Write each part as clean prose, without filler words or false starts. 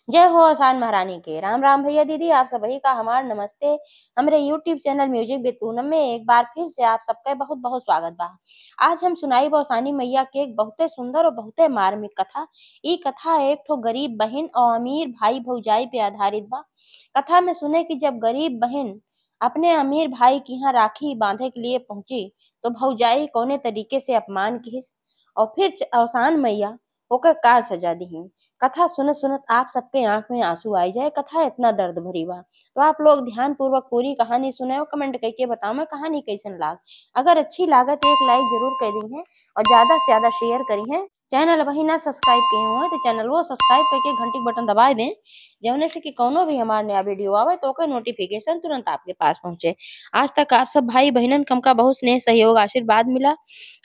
जय हो आसान महारानी के। राम राम भैया दीदी, आप सभी का हमार नमस्ते। हमरे YouTube channel music with Poonam में एक बार फिर से आप सबका बहुत बहुत स्वागत बा। आज हम सुनाई बौसानी मैया के एक बहुते सुंदर और बहुते मार्मिक कथा। ई कथा एक ठो गरीब बहन और अमीर भाई भौजाई पे आधारित बा। कथा में सुने कि जब गरीब बहन अपने अमीर भाई की यहाँ राखी बांधे के लिए पहुंची तो भौजाई कौने तरीके से अपमान किस और फिर आसान मैया ओकर का सजा दी। कथा सुनत सुनत आप सबके आंख में आंसू आई जाए। कथा इतना दर्द भरी बा तो आप लोग ध्यान पूर्वक पूरी कहानी सुने और कमेंट करके बताओ मैं कहानी कैसन लाग। अगर अच्छी लागत एक लाइक जरूर कर दी है और ज्यादा से ज्यादा शेयर करी है। चैनल वही ना सब्सक्राइब किए हुए तो चैनल वो सब्सक्राइब करके घंटी के बटन दबा दें, जौने से कि कोनो भी हमारा नया वीडियो आवे तो ओकर नोटिफिकेशन तुरंत आपके पास पहुंचे। आज तक आप सब भाई बहनन कम का बहुत स्नेह सहयोग आशीर्वाद मिला।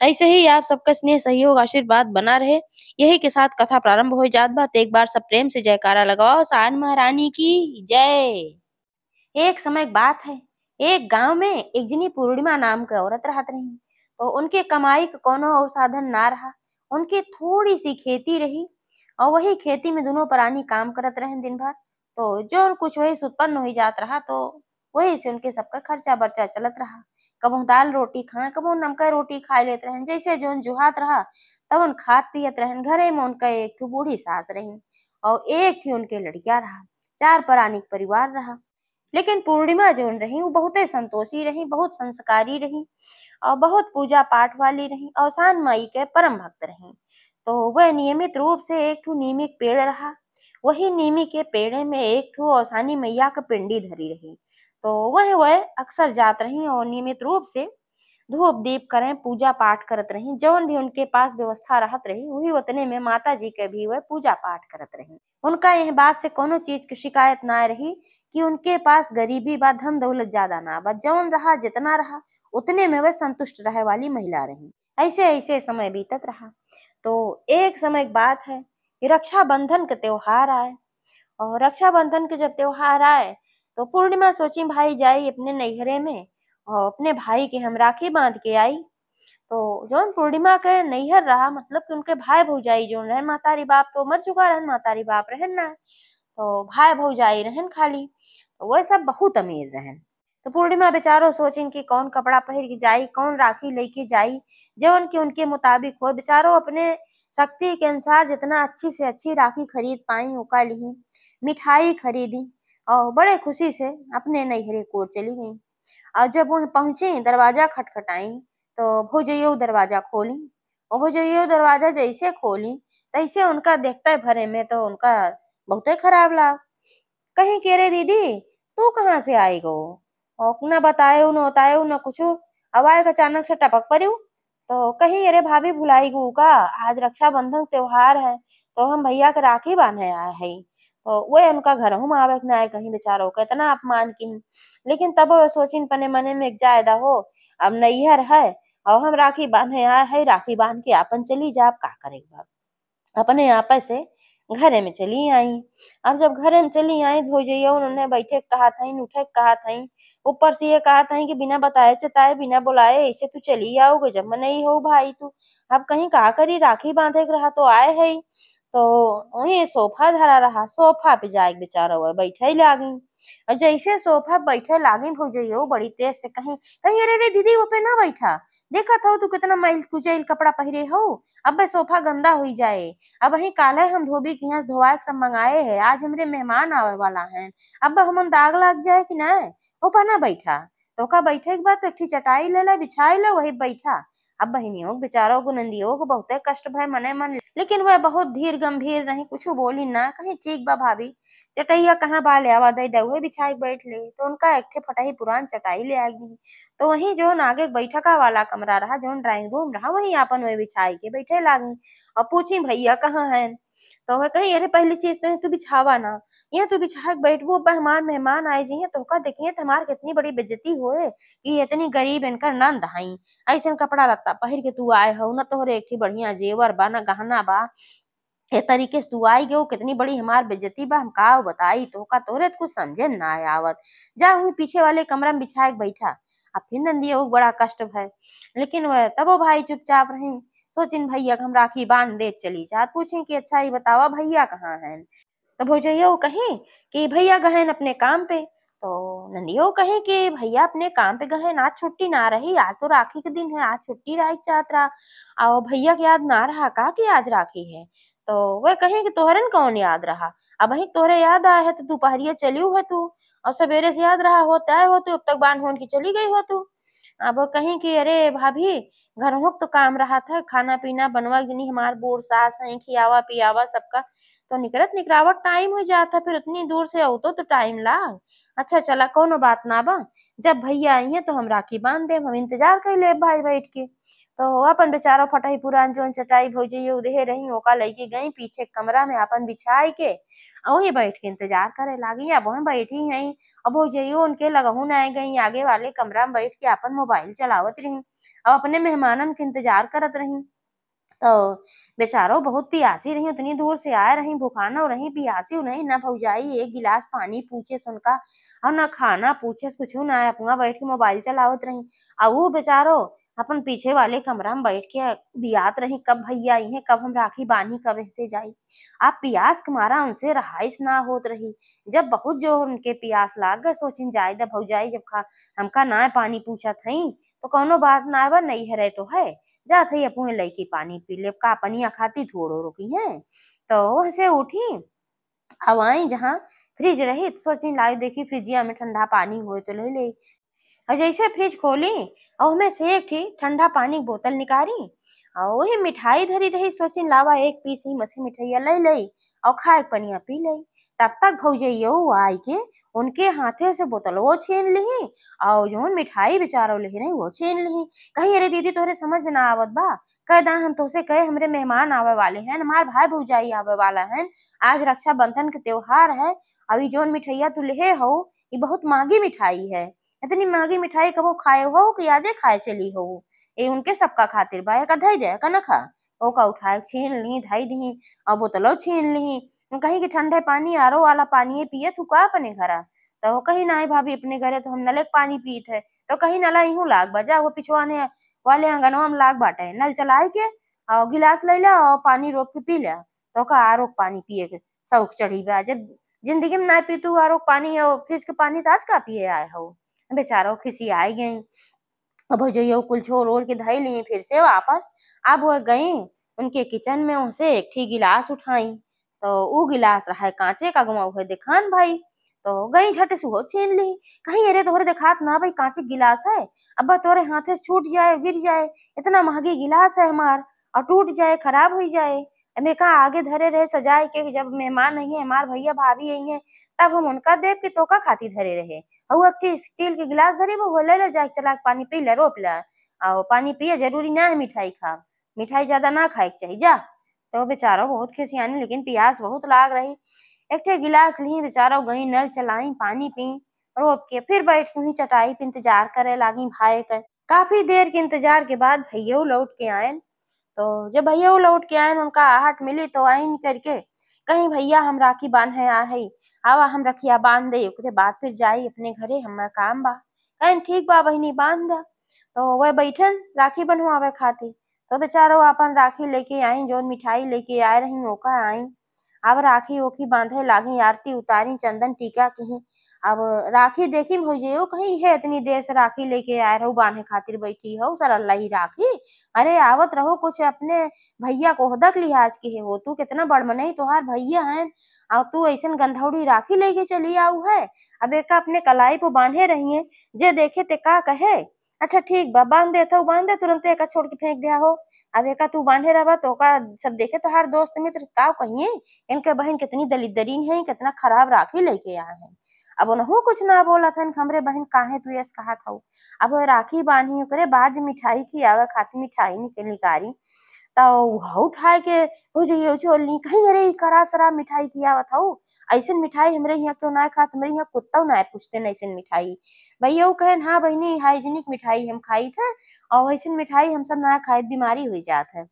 ऐसे ही आप सबका स्नेह सहयोग आशीर्वाद बना रहे। यही के साथ कथा प्रारंभ हो जात बा। तो एक बार सब प्रेम से जयकारा लगाओ, सान महारानी की जय। एक समय की बात है, एक गांव में एक जनी पूर्णिमा नाम के औरत रहत रही। तो उनके कमाई का कोनो और साधन ना रहा। उनकी थोड़ी सी खेती रही और वही खेती में दोनों प्राणी काम करत रहे दिन भर। तो जो कुछ वही से उत्पन्न हो जात रहा तो वही से उनके सबका खर्चा बर्चा चलत रहा। कबो दाल रोटी खाए, कबो नमका रोटी खा लेते रहे, जैसे जोन जुहात रहा तब उन खात पियत रहन। घरे में उनका एक ठो बूढ़ी सास रही और एक थी उनके लड़किया रहा। चार प्राणी का परिवार रहा। लेकिन पूर्णिमा जोन रही वो बहुते संतोषी रही, बहुत संस्कारी रही और बहुत पूजा पाठ वाली रही और सान माई के परम भक्त रही। तो वह नियमित रूप से एक ठो नीमी के पेड़ रहा। वही नीमी के पेड़े में एक ठो औसानी मैया का पिंडी धरी रही। तो वह अक्सर जात रही और नियमित रूप से धूप दीप करें, पूजा पाठ करत रही। जौन भी उनके पास व्यवस्था रहत रही वही उतने में माता जी के भी वह पूजा पाठ करत रही। उनका यह बात से कोनो चीज की शिकायत ना रही कि उनके पास गरीबी बा, धन दौलत ज्यादा ना बा। जौन रहा जितना रहा उतने में वह संतुष्ट रहे वाली महिला रही। ऐसे ऐसे समय बीतत रहा। तो एक समय की बात है कि रक्षाबंधन का त्योहार आए और रक्षाबंधन के जब त्योहार आए तो पूर्णिमा सोची भाई जाई अपने नैहरे में और अपने भाई के हम राखी बांध के आई। तो जौन पूर्णिमा के नैहर रहा मतलब कि उनके भाई भौजाई जो रहन, महतारी बाप तो मर चुका रहन, महतारी बाप रहन ना, तो भाई भौजाई रहन खाली। तो वह सब बहुत अमीर रहन। तो पूर्णिमा बेचारो सोचिन कि कौन कपड़ा पहन के जाई, कौन राखी लेके जाई, जौन की उनके मुताबिक हो। बेचारो अपने शक्ति के अनुसार जितना अच्छी से अच्छी राखी खरीद पाई ओका ली, मिठाई खरीदी और बड़े खुशी से अपने नैहरे को चली गई। और जब वह पहुंची दरवाजा खटखटाई तो भौजइयो दरवाजा खोली और भौजइयो दरवाजा जैसे खोली तैसे उनका देखते भरे में तो उनका बहुते खराब लाग। कहीं के रे दीदी तू कहाँ से आई गो और न बतायो न बतायो न कुछ। हवाए का अचानक से टपक पड़ू तो कहीं अरे भाभी भुलाई गू का, आज रक्षाबंधन त्योहार है तो हम भैया के राखी बांधे आए है। तो वो उनका घर हूँ आवे के ना आए, कहीं बेचारो का इतना अपमान की। लेकिन तब वो सोचिन पने मने में एक जायदा हो, अब नैहर है और हम राखी बांधे आए है, राखी बांध के आपन चली जा, आप का करेगा। अपने आपस से घरे में चली आई। अब जब घरे में चली आई भौजैया उन्होंने बैठे के कहा था, उठे के कहा था, ऊपर से ये कहा था कि बिना बताए चताए बिना बुलाए ऐसे तू चली आओ, गजब में नहीं हो भाई तू। अब कहीं कहा करी राखी बांधे के रहा तो आए है। तो वही सोफा धरा रहा, सोफा पे जाए बेचारा हुआ बैठे लागी। और जैसे सोफा बैठे लागी भौजैया बड़ी तेज से कहीं कहीं अरे रे दीदी वो पे ना बैठा, देखा था तू कितना मैल कुचैल कपड़ा पहरे हो, अब सोफा गंदा हो जाए। अब वही काले हम धोबी के यहाँ धोवाए के सब मंगाए है, आज हमरे मेहमान आवे वाला है, अब हमन दाग लग जाए कि ना। ऊपर ना बैठा तो का बैठे के बाद तो एकठी चटाई ले ला बिछाई ला वही बैठा। अब बहनियों के बेचारों को नंदियों को बहुते कष्ट भय मने मन, लेकिन वह बहुत धीर गंभीर नहीं, कुछ बोली ना, कहीं ठीक बा भाभी चटैया कहाँ बा ले आवा दे दे बिछाई बैठ ले। तो उनका एक ठे फटाई पुरान चटाई ले आ गई। तो वही जो आगे बैठका वाला कमरा रहा, जो ड्राइंग रूम रहा, वही आपन वही बिछाई के बैठे लागी और पूछी भैया कहाँ है। तो वह कही अरे पहली चीज तो तू बिछावा ना, यहाँ तू बिछा के बैठबू, मेहमान मेहमान आए जी तो का देखिए तुम्हार कितनी बड़ी बेइज्जती होए कि इतनी गरीब इनकर नंद हई, ऐसा कपड़ा लत्ता पहिर के तू आए हो, न तोहरे एकठी बढ़िया जेवर बा न गहना बा, ए तरीके से तू आई गयो, कितनी बड़ी हमार बेइज्जती बा, हम का बताई तो का तोरे तो कुछ समझे ना आए आवत। जा वही पीछे वाले कमरा में बिछा के बैठा। अब फिर नंदिया को बड़ा कष्ट भय, लेकिन वह तब वो भाई चुपचाप रही। सोचिन भैया हम राखी बांध दे चली जा, पूछे कि अच्छा ये बतावा भैया कहाँ है। तो भौजइयो कहीं कि भैया गहन अपने काम पे। तो नंदियो कहे कि भैया अपने काम पे गहन, आज छुट्टी ना रही, आज तो राखी के दिन है, आज छुट्टी रही चाहत रहा। और भैया के याद ना रहा का कि आज राखी है। तो वह कहे कि तोहरन कौन याद रहा, अब वही तोहरे याद आए है तो दोपहरिया चलियो है तू, और सवेरे से याद रहा हो तय हो तू, अब तक बांध होन की चली गई हो तू। अब वो कहीं कि अरे भाभी, घरहों तो काम रहा था, खाना पीना बनवा जनी हमार बूढ़ सास है, खियावा पियावा सबका, तो निकलत निकरावत टाइम हो जाता, फिर उतनी दूर से औतो तो टाइम लाग। अच्छा चला कोनो बात ना बा, जब भैया आई हैं तो हम राखी बांध देम, हम इंतजार कर ले भाई बैठ के। तो अपन बेचारा फटाई पुरान जोन चटाई भौजी उधे रही ओका लईके गई पीछे कमरा में अपन बिछाई के, वहीं बैठ के इंतजार करे लागी। अब वहीं बैठी हैं, अब भौजइयो उनके लगहू ना गई, आगे वाले कमरा में बैठ के अपन मोबाइल चलावत रही, अब अपने मेहमानन के इंतजार करत रही। तो बेचारो बहुत पियासी रही, उतनी दूर से आए रही, भूखाना रही, पियासी नहीं, ना भौजाई एक गिलास पानी पूछे उनका, और ना खाना पूछे, कुछ ना, अपना बैठ के मोबाइल चलावत रही। और वो बेचारो अपन पीछे वाले कमरा में बैठ के बियात रही, कब भैया आई है, कब हम राखी बांधी, कब ऐसे जाई। आप पियास के मारा उनसे रहाइश ना होत रही। जब बहुत जो उनके पियास लाग गए, सोचिन जाए द भौजाई जब खा हमका ना पानी पूछत हई, तो कोनो बात ना बा, नहीं है तो है, जात हई अपुए लईकी पानी पी ले, का पनिया खाती थोड़ो रुकी है। तो वहां से उठी, अब आई जहाँ फ्रिज रही, तो सोची लाई देखी फ्रिजिया में ठंडा पानी होए तो ले ले। और जैसे फ्रिज खोली और उसमें से एक थी ठंडा पानी की बोतल निकाली, और वही मिठाई धरी रही, सोची लावा एक पीस ही मसी मिठाइया ले लई और खाए के पनिया पी लई। तब तक भौजइयो आई के उनके हाथे से बोतल वो छीन ली, और जो मिठाई बेचारो ले रही वो छीन ली। कही अरे दीदी तोहरे समझ में ना आवत बा, कह दा हम तोसे कहे हमरे मेहमान आवे वाले हैं, हमार भाई भौजाई आवे वाला है, आज रक्षाबंधन के त्योहार है, अभी जोन मिठाइया तू ले हो ये बहुत महंगी मिठाई है, इतनी महंगी मिठाई कबो खाए हो कि आजे खाए चली हो, ये उनके सबका खातिर बा, का धई दे का न खा। ओका उठाए छीन ली धई दी, और बोतलो छीन ली। कहीं कि ठंडे पानी आरो वाला पानी पिए तू का अपने घरा, तो कहीं ना भाभी अपने घरे तो हम नले के पानी पीत है, तो कहीं नला यूं लाग बजा वो पिछवाने वाले आंगनवा में लाग बाटे, नल चलाए के और गिलास ले ला और पानी रोक के पी लिया, तो का आरो के पानी पिए के शौक चढ़ी बा, जब जिंदगी में ना पी तू आरो के पानी और फ्रिज के पानी तो आज का पिए आए हो। बेचारो खिसियाई गई, अब भौजइयो कुल छोड़ ओढ़ के धई ली फिर से वापस। अब वह गई उनके किचन में, उनसे एक ठी गिलास उठाई, तो वो गिलास रहा कांचे का, गुमा हुए दिखान भाई, तो गई झट से वो छीन ली। कहीं अरे तोहरे दिखात ना भाई कांचे गिलास है, अब तोरे हाथे से छूट जाए गिर जाए, इतना महंगी गिलास है हमार, और टूट जाए खराब हो जाए, एमे का आगे धरे रहे सजाए के, जब मेहमान नहीं है हमार भैया भाभी आई है तब हम उनका देख के तोका खाती धरे रहे। हऊ एक स्टील के गिलास धरी वो ले ले जाके चला के पानी पी ले रोप ले, और पानी पिए जरूरी ना है मिठाई खा, मिठाई ज्यादा ना खाए के चाहिए जा। तो बेचारा बहुत खिसियानी, लेकिन प्यास बहुत लाग रही, एक ठे गिलास ली बेचारा गई नल चलाई पानी पी, रोप के फिर बैठ के वही चटाई पे इंतजार करे लागी भाई का। काफी देर के इंतजार के बाद भैया लौट के आए, तो जब भैया वो लौट के आए उनका आहट मिली तो आइन करके कहीं भैया हम राखी बांधे आ है, आवा हम रखिया बांध दे, ओकरे बाद फिर जाई अपने घरे हमार काम बा। कहीं ठीक बा बहिनी बांध दा, तो वह बैठन राखी बनवावे खातिर। तो बेचारो अपन राखी लेके आई, जोन मिठाई लेके आए रही ओका आई, अब राखी ओखी बांधे लागी, आरती उतारी, चंदन टीका की। अब राखी देखी भौजियो कहीं है इतनी देर से राखी लेके आए रहो बांधे खातिर बैठी हो सरल्ला ही राखी, अरे आवत रहो कुछ अपने भैया को हदक लिहाज की है, हो तू कितना बड़ मनई तोहार भैया है, और तू ऐसन गंधौड़ी राखी लेके चली आऊ है। अब एक अपने कलाई पे बांधे रही है, जे देखे ते का कहे, अच्छा ठीक बा बांध देता हूँ, बांध दे तुरंत एक छोड़ के फेंक दिया हो। अब एक तू बांधे रहा तो का सब देखे तो हर दोस्त मित्र का कहिए इनके बहन कितनी दलिदरीन है, कितना खराब राखी लेके आए हैं। अब उन्हों कुछ ना बोला था हमरे बहन काहे तू ऐसे कहा था। अब वो राखी बांधी करे बाद मिठाई खियावे खाती मिठाई निकारी, तो हऊ उठाए के हो जाइए छोलनी कहीं अरे करा शराब मिठाई खियावत हऊ, ऐसन मिठाई हमरे यहाँ क्यों ना खात, हमरे यहाँ कुत्ता ना पूछते न ऐसन मिठाई। भैया कहन हाँ बहनी हाइजीनिक मिठाई हम खाई थे, और ऐसन मिठाई हम सब ना खाए बीमारी हो जात है।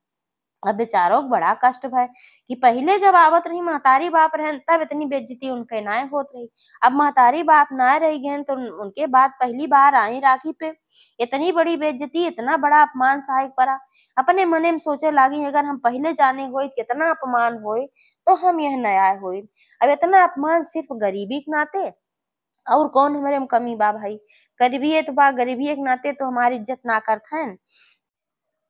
अब बेचारों को बड़ा कष्ट भय कि पहिले जब आवत रही महतारी बाप रहन तब इतनी बेइज्जती उनके नाय होत रही। अब महतारी बाप ना रही गहन तो उनके बाद पहली बार आई राखी पे इतनी बड़ी बेइज्जती, इतना बड़ा अपमान सहायक पड़ा। अपने मने में सोचे लागी अगर हम पहले जाने होई कितना अपमान होई तो हम यह नया होई। अब इतना अपमान सिर्फ गरीबी के नाते, और कौन हमारे में कमी बा भाई। गरीबी तो बा, गरीबी के नाते तो हमारी इज्जत ना करत हन।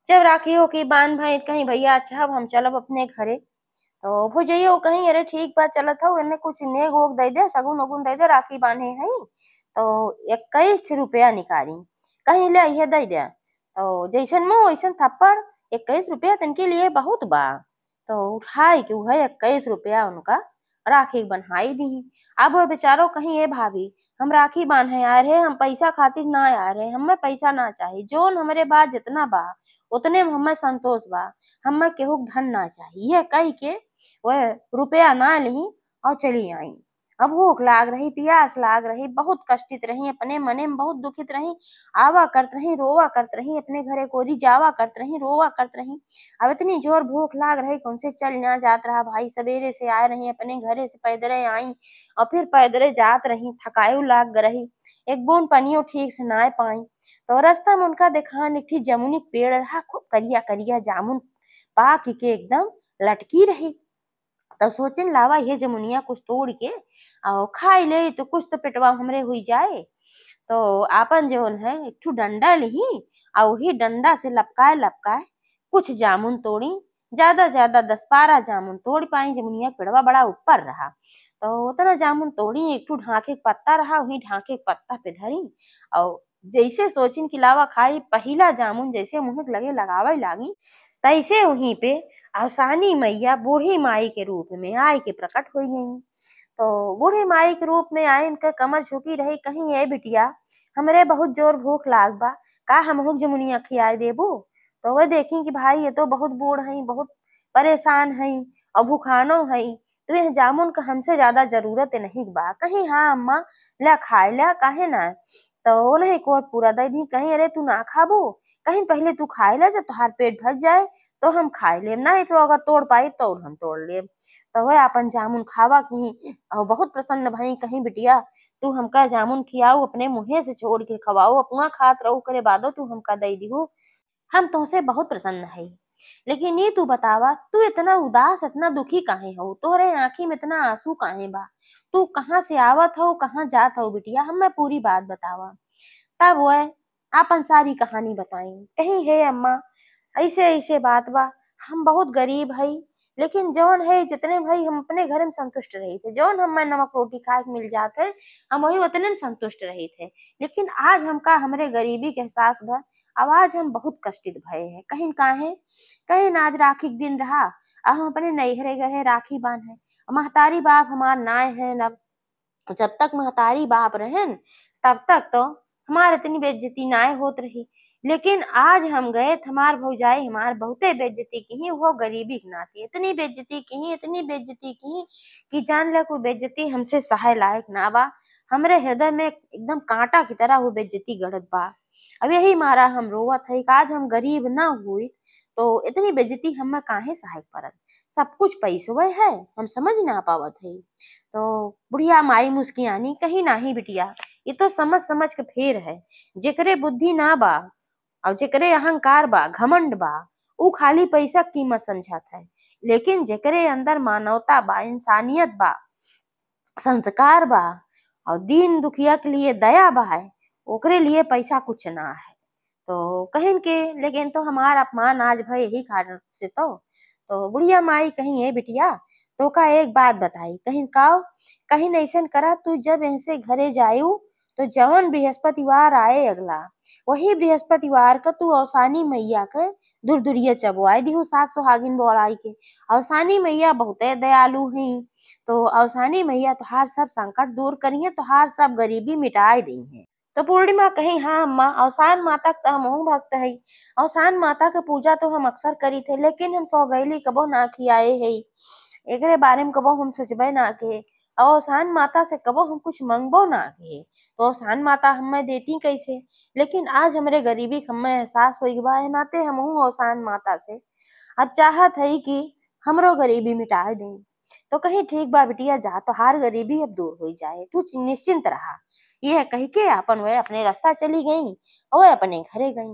जब राखी हो की बांध भाई कहीं भैया अच्छा अब हम चलब अपने घरे तो भुजइयो कहीं अरे ठीक बा चलत हौ एने कुछ नेग वोग दे दे सगुन वगुन दे दे राखी बांधे हई तो 21 रुपया निकाली कहीं ले अइहे दे दे तो जैसन मुंह वैसन थप्पड़। 21 रुपया तनके लिए बहुत बा तो उठाई के उहे 21 रुपया उनका राखी के बन्हाई दी। अब वो बेचारो कहीं ए भाभी हम राखी बांधे आए रहे, हम पैसा खातिर ना आए रहे, हमें पैसा ना चाहिए, जोन हमरे बा जितना बा उतने में हमें संतोष बा, हमें केहू के धन ना चाहिए। ये कह के वह रुपया ना ली और चली आई। अब भूख लाग रही, प्यास लाग रही, बहुत कष्टित रही, अपने मने में बहुत दुखित रही, आवा करत रही, रोवा करत रही, अपने घरे कोरी जावा करत रही, रोवा करत रही। अब इतनी जोर भूख लाग रही कौन से चल ना जात रहा भाई, सवेरे से आए रही अपने घरे से पैदरे आई और फिर पैदरे जात रही, थकायु लाग रही, एक बूंद पनियो ठीक से ना पाई। तो रास्ता में उनका देखा एक ठी जमुनी के पेड़ रहा, खूब करिया करिया जामुन पाक के एकदम लटकी रही। तब सोचन लावा ये जमुनिया कुछ तोड़ के और खाई ले तो कुछ तो पेटवा हमरे हुई जाए। तो आपन जोन है एक ठो डंडा लिही और वही डंडा से लपकाए लपकाए कुछ जामुन तोड़ी, ज्यादा 10-12 जामुन तोड़ पाई, जमुनिया के पेड़वा बड़ा ऊपर रहा। तो उतना जामुन तोड़ी, एक ठो ढाके के पत्ता रहा वही ढाके के पत्ता पे धरी और जैसे सोचिन कि लावा खाई पहला जामुन जैसे मुंह के लगे लगावे लागी तैसे वहीं पे अवसानी मैया बूढ़ी माई के रूप में आय के प्रकट हो गई। तो बूढ़ी माई के रूप में आए इनका कमर झुकी रही, कहीं ए बिटिया हमरे बहुत जोर भूख लाग बा, का हमहू जमुनिया खियाए देबू। तो वह देखी कि भाई ये तो बहुत बूढ़ हई, बहुत परेशान हई और भूखानो हई, तो यह जामुन का हमसे ज्यादा जरूरत नहीं बा। कहीं हाँ अम्मा ला खाए ला काहे ना, तो नहीं को पूरा दे दी, कहीं अरे तू ना खाबू, कहीं पहले तू खाए ला जब तुहार पेट भर जाए तो हम खाए लेम, नहीं तो अगर तोड़ पाई तो हम तोड़ लेम। तो वह अपन जामुन खावा की और बहुत प्रसन्न भई, कहीं बिटिया तू हमका जामुन खियाऊ अपने मुँहे से छोड़ के खवाऊ, अपना खात रहू करे बादो तू हमका दई दिहू, हम तुमसे बहुत प्रसन्न है। लेकिन ये तू बतावा तू इतना उदास इतना दुखी काहे हो, तोहरे आंखी में इतना आंसू काहे बा, तू कहाँ से आवत हो कहाँ जात हो बिटिया, हमें पूरी बात बतावा। तब वह आपन सारी कहानी बताई, कहीं हे अम्मा ऐसे ऐसे बात बा, हम बहुत गरीब हई, लेकिन जौन है जितने भाई हम अपने घर में संतुष्ट रही थे, जौन हमें नमक रोटी खाए के मिल जाते हम वही उतने में संतुष्ट रही थे। लेकिन आज हमका हमरे गरीबी के एहसास भा, अब आज हम बहुत कष्टित भये हैं। कहीं काहे, कहीं आज राखी के दिन रहा अब हम अपने नैहरे गए राखी बांधे, महतारी बाप हमार नाय है न, जब तक महतारी बाप रहन तब तक तो हमार इतनी बेइज्जती नाय होत रही। लेकिन आज हम गए हमार भौजाई हमार बहुते बेइज्जती की, वो गरीबी के नाते इतनी बेइज्जती की, इतनी बेइज्जती की कि जान ले कोई बेइज्जती हमसे सहे लायक ना बा। हमरे हृदय में एकदम कांटा की तरह वो बेइज्जती गड़त बा। अब यही मारा हम रोवत है कि आज हम गरीब ना हुई तो इतनी बेइज्जती हमें काहे सहायक पड़त, सब कुछ पैसवे है, हम समझ ना पावत है। तो बुढ़िया माई मुस्कियानी कहीं नाही बिटिया, ये तो समझ समझ के फेर है, जेकरे बुद्धि ना बा और जेकरे अहंकार बा घमंड बा ऊ खाली पैसा के कीमत समझत है। लेकिन जेकरे अंदर मानवता बा इंसानियत बा संस्कार बा और दीन दुखिया के लिए दया बा है, ओकरे लिए पैसा कुछ ना है। तो कहिन के लेकिन तो हमार अपमान आज भय यही कारण से तो बुढ़िया माई कहीं है बिटिया तो का एक बात बताई, कहीं काओ कहीं ऐसन करा तू जब ऐसे घरे जायू तो जवन बृहस्पतिवार आए अगला वही बृहस्पतिवार का तू औसानी मैया के दूर चबुआई दिहो, सात सुहागिन बोलाई के। औसानी मैया बहुते दयालु हैं, तो औसानी मैया तुहार सब संकट दूर करिए, तुहार सब गरीबी मिटाई दी है। तो पूर्णिमा कही हाँ अम्मा अवसान माता के तो हमहू भक्त है, अवसान माता के पूजा तो हम अक्सर करी थे, लेकिन हम सौगैली कबो ना खियाए है, एकरे बारे में कबो हम सोचबे ना के और अवसान माता से कबो हम कुछ मंगबो ना के, तो अवसान माता हमें देती कैसे। लेकिन आज हमरे गरीबी के हमें एहसास हो बा नाते हमहू अवसान माता से अब चाहत है कि हमरो गरीबी मिटाए दे। तो कहीं ठीक बा बिटिया, जा तोहार गरीबी अब दूर हो जाए, तू निश्चिंत रहा। यह कह के अपन वह अपने रास्ता चली गई और वह अपने घरे गई।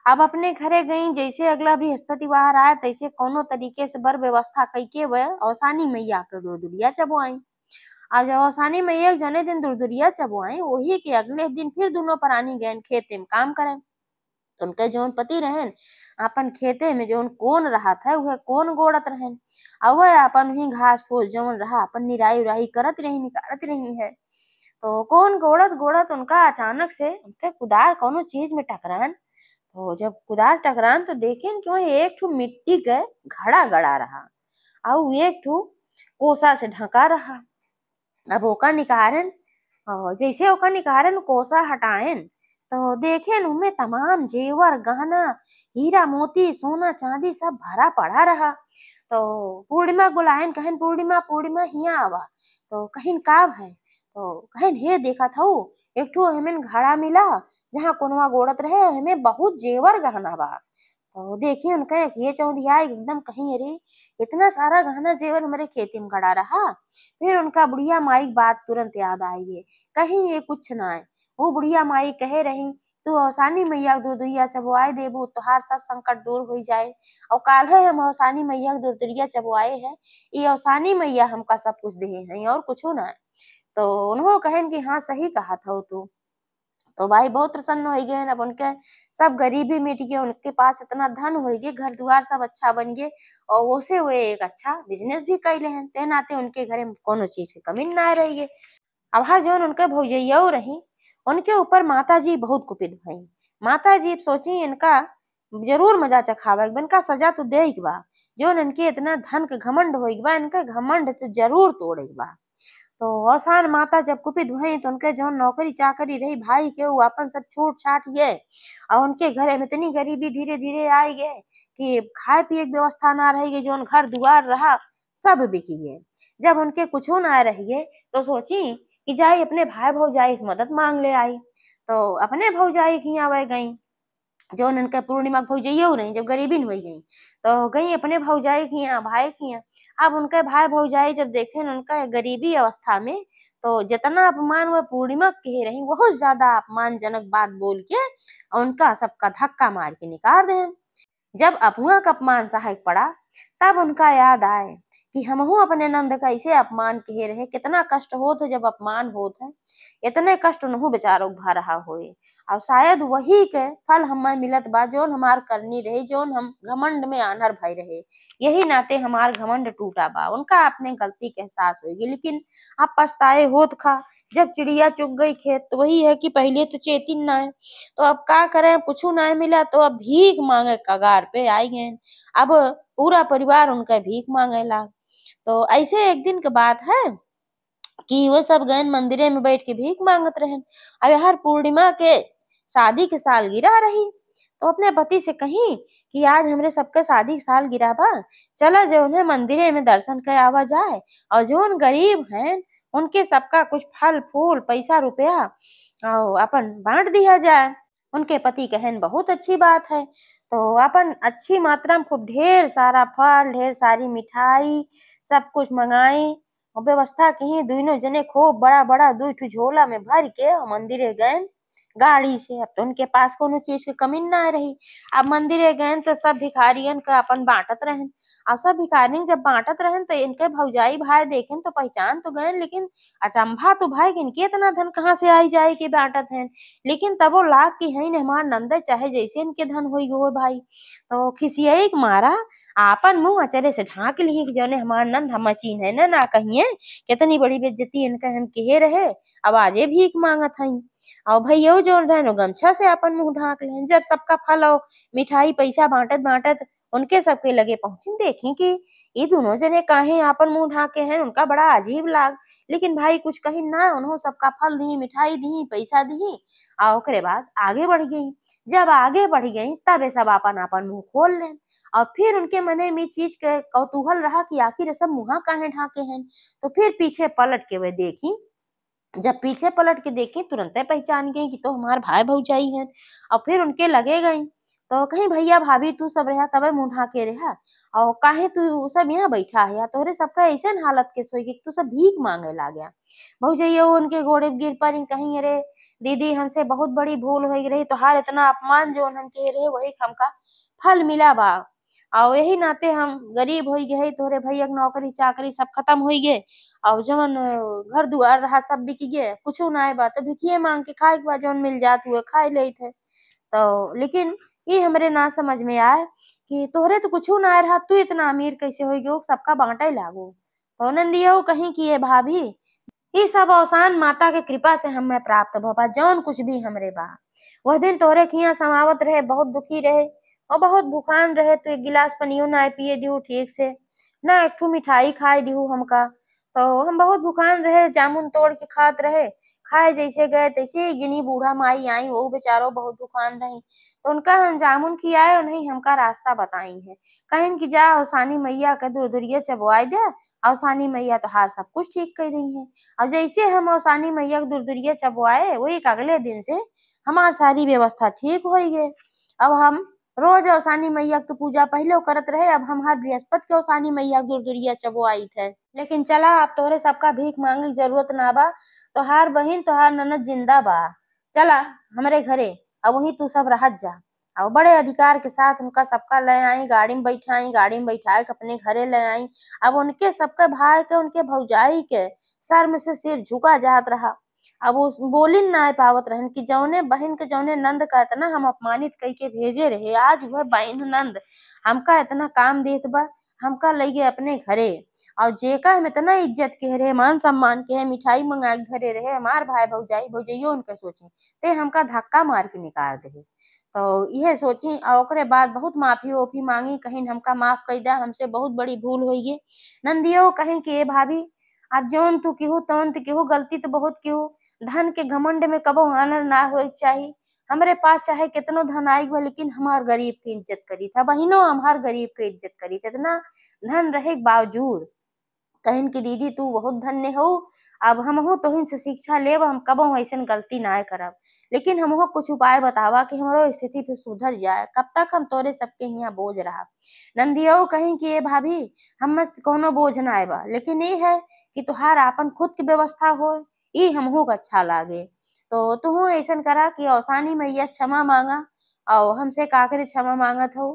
अब अपने घरे गई, जैसे अगला बृहस्पतिवार आए तैसे कोनो तरीके से बर व्यवस्था कई के वह औसानी मैया के दूधरिया चबुआई। अब जब औसानी मैया के जने दिन दूधरिया चबुआई, वही के अगले दिन फिर दोनों प्राणी गए खेते में काम करे। तो उनके जौन पति रहन अपन खेते में जौन कोन रहा था वह कोन गोड़त रहन। और वह अपन ही घास फूस जौन रहा अपन निराई उराई करत रही, निकारत रही है। तो कौन गोड़त गोड़त उनका अचानक से उनके कुदार कोनो चीज में टकरान। तो जब कुदार टकरान तो देखेन कि वही एक ठो मिट्टी के घड़ा गड़ा रहा और एक ठो कोसा से ढका रहा। अब ओका निकारन और जैसे ओका निकारन कोसा हटाएन तो देखेन उनमें तमाम जेवर गहना हीरा मोती सोना चांदी सब भरा पड़ा रहा। तो पूर्णिमा बुलायन, कहन पूर्णिमा पूर्णिमा हिया आवा। तो कहिन का है, तो कहन हे देखा था एक ठो हमें घड़ा मिला जहाँ कोनवा गोड़त रहे हमें बहुत जेवर गहना बा। तो देखिए उनका ये चौंधिया एकदम, कहीं अरे इतना सारा गहना जेवर हमारे खेती में गड़ा रहा। फिर उनका बुढ़िया माई की बात तुरंत याद आई है, कहीं ये कुछ ना है। वो बुढ़िया माई कहे रही तू औसानी मैया के दूधरिया चबुआए देबू तोहार सब संकट दूर हो जाए। और काल्हे हम औसानी मैया के दूधरिया चबुआए है, ये औसानी मैया हमका सब कुछ दे है और कुछ ना है। तो उन्होंने कहन कि हाँ सही कहा था तू। तो भाई बहुत प्रसन्न हो गए। अब उनके सब गरीबी मिट गई, उनके पास इतना धन हो गए, घर द्वार सब अच्छा बन गए और वो से वो एक अच्छा बिजनेस भी कैले हैं। ते नाते उनके घरे में कोनो चीज की कमी ना रही है। अब हर जौन उनके भौजैया रही उनके ऊपर माता जी बहुत कुपित भई। माता जी सोची इनका जरूर मजा चखावा, इनका सजा तो दे बा। जो इनके इतना धन के घमंड हो बा, इनका घमंड तो जरूर तोड़े बा। तो औसान माता जब कुपित भई तो उनके जौन नौकरी चाकरी रही भाई के वो अपन सब छूट छाट गए। और उनके घरे में इतनी गरीबी धीरे धीरे आई गए कि खाए पिए की व्यवस्था ना रहेगी, जौन घर दुआर रहा सब बिकी गए। जब उनके कुछ ना रहिए तो सोची कि जाई अपने भाई भौजाई से मदद मांग ले आई। तो अपने भौजाई की यहाँ वह गई, जौन उनके पूर्णिमा के भौजैया रही जब गरीबी हो गई तो गई अपने भौजाई की यहाँ भाई की यहाँ। अब उनके भाई भौजाई जब देखे उनका गरीबी अवस्था में तो जितना अपमान वह पूर्णिमा कह रही बहुत ज्यादा अपमानजनक बात बोल के उनका सबका धक्का मार के निकाल दे। जब अपुआ का अपमान सहायक पड़ा तब उनका याद आए कि हमहू अपने नंद का इसे अपमान कहे रहे, कितना कष्ट होत है जब अपमान होत है। इतने कष्ट उन्हों बेचारों भा रहा होए और शायद वही के फल हमें मिलत बा जोन हमार करनी रहे, जोन हम घमंड में आनर भय रहे। यही नाते हमार घमंड टूटा बा। उनका अपने गलती के एहसास होगी, लेकिन अब पछताए होत खा। जब चिड़िया चुग गई खेत तो वही है कि पहले तो चेतिन ना है। तो अब का करें, कुछ ना मिला तो अब भीख मांगे कगार पे आई गए। अब पूरा परिवार उनका भीख मांगे ला। तो ऐसे एक दिन के बात है कि वो सब गए मंदिरे में बैठ के भीख मांगत रहे। अब हर पूर्णिमा के शादी के सालगिरह रही तो अपने पति से कही कि आज हमरे सबके शादी के सालगिरह बा, चला जो उन्हें मंदिरे में दर्शन कर आवा जाए और जो गरीब हैं उनके सबका कुछ फल फूल पैसा रुपया और अपन बांट दिया जाए। उनके पति कहन बहुत अच्छी बात है। तो अपन अच्छी मात्रा में खूब ढेर सारा फल ढेर सारी मिठाई सब कुछ मंगाई और व्यवस्था की। दोनों जने खूब बड़ा बड़ा दू ठो झोला में भर के मंदिरे गए गाड़ी से। अब तो उनके पास कोनो चीज की कमी ना रही। अब मंदिरे गए तो सब भिखारियन का अपन बांटत रहन और सब भिखारियन जब बांटत रहन तो इनके भौजाई भाई देखें तो पहचान तो गए, लेकिन अचंभा तो भाई कि इनके इतना धन कहाँ से आई जाए कि बांटत हैं। लेकिन तब वो लाग की है हमार नंदा चाहे जैसे इनके धन हुई हो भाई। तो खिसियाई के मारा आपन मुंह अचरे से ढाक ली कि जौने हमार नंद हम चीन है ना कहिए कितनी बड़ी बेइज्जती इनका हम कहे रहे। अब आजे भीख मांगत हई और भैया जो रहे गमछा से अपन मुंह ढाक ले। जब सबका फल और मिठाई पैसा बांटत बांटत उनके सबके लगे पहुंची देखी कि ये दोनों जने काहे आपन मुंह ढाके हैं, उनका बड़ा अजीब लाग। लेकिन भाई कुछ कही ना, उन्हों सबका फल दी मिठाई दी पैसा दी और ओकरे बाद आगे बढ़ गई। जब आगे बढ़ गई तब ये सब आपन आपन मुंह खोल लें और फिर उनके मने में चीज के कौतूहल रहा कि आखिर ये सब मुंहा काहे ढाके हैं। तो फिर पीछे पलट के वे देखी, जब पीछे पलट के देखी तुरंत पहचान गई कि तो हमारे भाई भौजाई हैं और फिर उनके लगे गई। तो कहीं भैया भाभी तू सब रहा तबे मुंह ढाके रहा और काहे तू सब यहाँ बैठा है तोहरे सबका ऐसे हालत के सोई कि तू सब भीख मांगे ला गया। भौजैया उनके गोड़े गिर पड़ी कहीं अरे दीदी हमसे बहुत बड़ी भूल हो रही तोहार इतना अपमान जो हम कह रहे वही हमका फल मिला बा और यही नाते हम गरीब हो गए तोहरे भैया के नौकरी चाकरी सब खत्म हो गए और जवन घर दुआर रहा सब बिक गए कुछ ना आए बा तो भिखिए मांग के खाए के बाद जवन मिल जात हुए खाए ले थे। तो लेकिन ये हमरे ना समझ में आए कि तोहरे तो कुछ ना आए रहा तू इतना अमीर कैसे हो गयो सबका बांटा ही लागू। तो नंदिया कहीं कि ये भाभी ये सब अवसान माता के कृपा से हमें प्राप्त भपा जौन कुछ भी हमरे बा। वह दिन तोहरे खिया समावत रहे बहुत दुखी रहे और बहुत भूखान रहे तो एक गिलास पनियो ना पिए दिहू ठीक से ना एक ठू मिठाई खाए दिहू हमका। तो हम बहुत भूखान रहे जामुन तोड़ के खात रहे खाए जैसे गए तैसे एक जनी बूढ़ा माई आई वो बेचारो बहुत भूखान रही तो उनका हम जामुन खियाए उन्हें हमका रास्ता बताई है कहीं कि जा औसानी मैया के दूर दूरिये चबवाई दे औसानी मैया तोहार सब कुछ ठीक कर रही है। और जैसे हम औसानी मैया के दूर-दूरिये चबवाए वही अगले दिन से हमार सारी व्यवस्था ठीक हो गए। अब हम रोज औसानी मैया के तो पूजा पहले करत रहे अब हम हर बृहस्पति के औसानी मैया के दूर-दूरिये चबवाई थे। लेकिन चला अब तोहरे सबका भीख मांगे की जरूरत ना बा तोहार बहिन तोहार ननद जिंदा बा चला हमरे घरे अब वही तू सब रहत जा। और बड़े अधिकार के साथ उनका सबका ले आई गाड़ी में बैठाई गाड़ी में बैठा के अपने घरे ले आई। अब उनके सबके भाई के उनके भौजाई के सर में से सिर झुका जात रहा। अब वो बोली ना पावत रहन कि जौने बहन के जौने नंद का इतना हम अपमानित कई के भेजे रहे आज वह बहन नंद हमका इतना काम देत बा हमका लगे अपने घरे और जेका हम इतना इज्जत के रहे मान सम्मान के है मिठाई मंगा के घरे रहे हमार भाई भौजाई भौजैयो उनके सोची ते हमका धक्का मार के निकाल दे। तो यह सोची और ओकरे बाद बहुत माफी ओफी मांगी कहीं हमका माफ कर दा हमसे बहुत बड़ी भूल हुई है। नंदियो कहीं कि ए भाभी अब जौन तू केहू तौन तू केहू गलती तो बहुत केहू धन के घमंड में कबो आनर ना होए के चाही। हमरे पास चाहे कितनो धन आई बा लेकिन हमार गरीब की इज्जत करी था बहिनो हमार गरीब की इज्जत करी था इतना धन रहे के बावजूद कहिन की दीदी तू बहुत धन्य हो अब हमहू तोहिन से शिक्षा लेब हम कबो ऐसन गलती ना करब लेकिन हमहू कुछ उपाय बतावा कि हमरो स्थिति फिर सुधर जाए कब तक हम तोरे सबके यहाँ बोझ रहा। नंदियो कहीं कि ए भाभी हम कोनो बोझ ना आएबा लेकिन ये है कि तुहार आपन खुद की व्यवस्था हो ये हमहू के अच्छा लागे। तो तुहू ऐसन करा कि औसानी मैया से क्षमा मांगा और हमसे काकरे क्षमा मांगत हो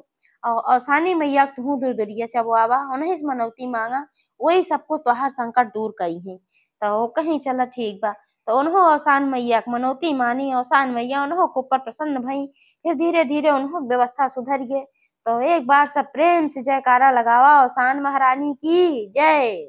और औसानी मैया के तुहू दूर दूरिया चबवावा उन्हीं से मनौती मांगा वही सबको तोहार संकट दूर कई है। तो कहीं चला ठीक बा तो उन्हों औसान मैया के मनौती मानी औसान मैया उन्हों के ऊपर प्रसन्न भई फिर धीरे धीरे उन्हों की व्यवस्था सुधर गए। तो एक बार सब प्रेम से जयकारा लगावा औसान महारानी की जय।